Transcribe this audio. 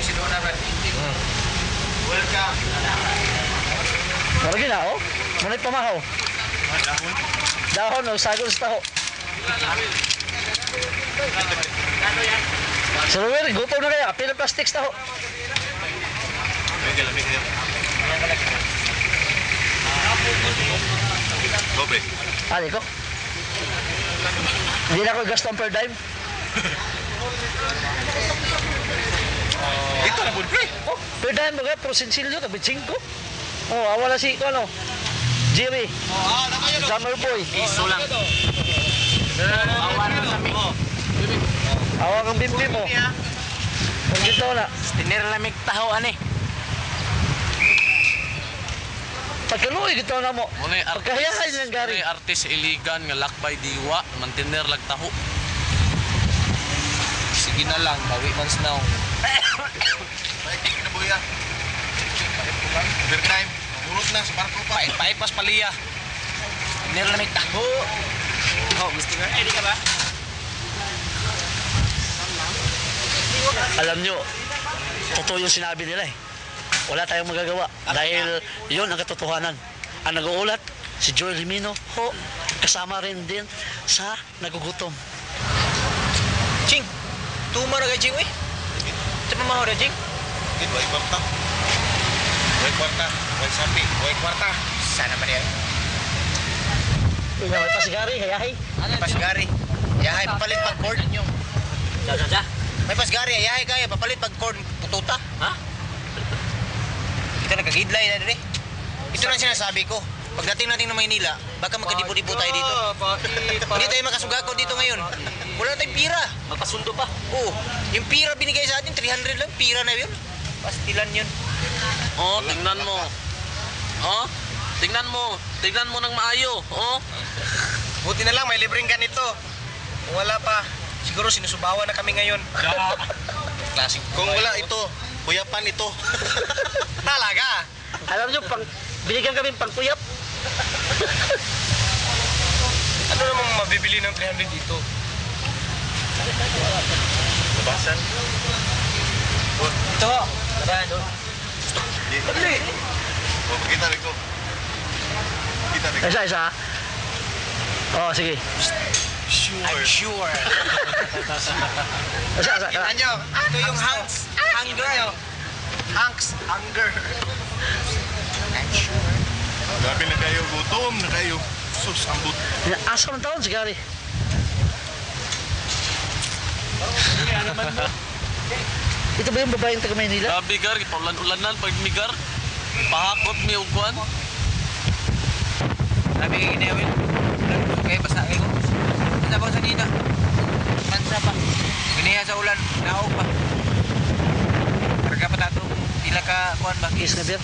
si Dona ba? Welcome. Lagi na, oh. Muna'y pamahaw. Dahon. Dahon, oh. Sagol sa taho. Sir Ruel, gutom na kaya. Pila plastics taho. Lamig kayo. Gobe. Ali ko. Hindi na ako gaston per dime. Ito na po, pre. Oh, per dime ba kaya? Pero sinsilyo, tabi 5. Oh, awala si, ano, Jimmy. Summer boy. Iso lang. Awan na kami. Awak ang bimbi mo. Nandito na. Tinirlamig taho ani. Pagkaluoy, gito na mo. Muna Pagkahayahay ng gari. artist iligan nga lakbay diwa, mantiner lag taho. Sige na lang, bawi man sa naong. Baik na buya. Overtime. Urot na sa barko pa. Paipas paliya. Tinirlamig taho. Oh, gusto nga. Ready ka ba? Alam nyo, totoo yung sinabi nila eh. Wala tayong magagawa dahil yun ang katotohanan. Ang nag-uulat, si Joel Limino, kasama rin din sa nagugutom. Ching. Tuma na ka Ching eh. Tama mo ra Ching. Gid way kwarta. Way kwarta, way sapi, way kwarta. Sana man yan. Ikaw, may pasigari, hayahay. Pasgari. Yahay papalit pag cord. Ja. May pasgari, yahay kaya papalit pag cord pututa. Ha? Ito nagkagidlay na dire. Ito na sinasabi ko. Pagdating natin ng Maynila, baka magkadibo-dibo tayo dito. Hindi tayo makasugako dito ngayon. Wala na tayong pira. Magpasundo pa. Oo. Yung pira binigay sa atin, 300 lang. Pira na yun. Pastilan yun. Oh, tingnan mo. Oh, tingnan mo. Tingnan mo ng maayo. Oh. Buti na lang may libreng ganito. Kung wala pa, siguro sinusubawan na kami ngayon. Klaseng. Kung wala ito, kuyapan ito. Talaga. Alam nyo, binigyan kami pang kuyap. Ano namang mabibili ng 300 dito? Labasan. Ito. Laban. Dali. Oh, kita rin ko. Kita rin ko. Isa. Oh, sige. I'm sure. Isa. Kita nyo, ito yung Hanks. Hunger. Hanks. Hunger. I'm sure. Grabe na kayo, gutom na kayo. Sus, ambot. Asa ng taon, sigari. Ito ba yung babaeng taga Maynila? Grabe gar, paulan-ulanan pag migar. Pahakot mi ugwan. Sabi kay Ginewin. Kaya basta kayo. Basta ba sa nina? Mansa pa. Giniya sa ulan. Naog pa. Karga pa tato. Tila ka kuhan ba? Is na beer?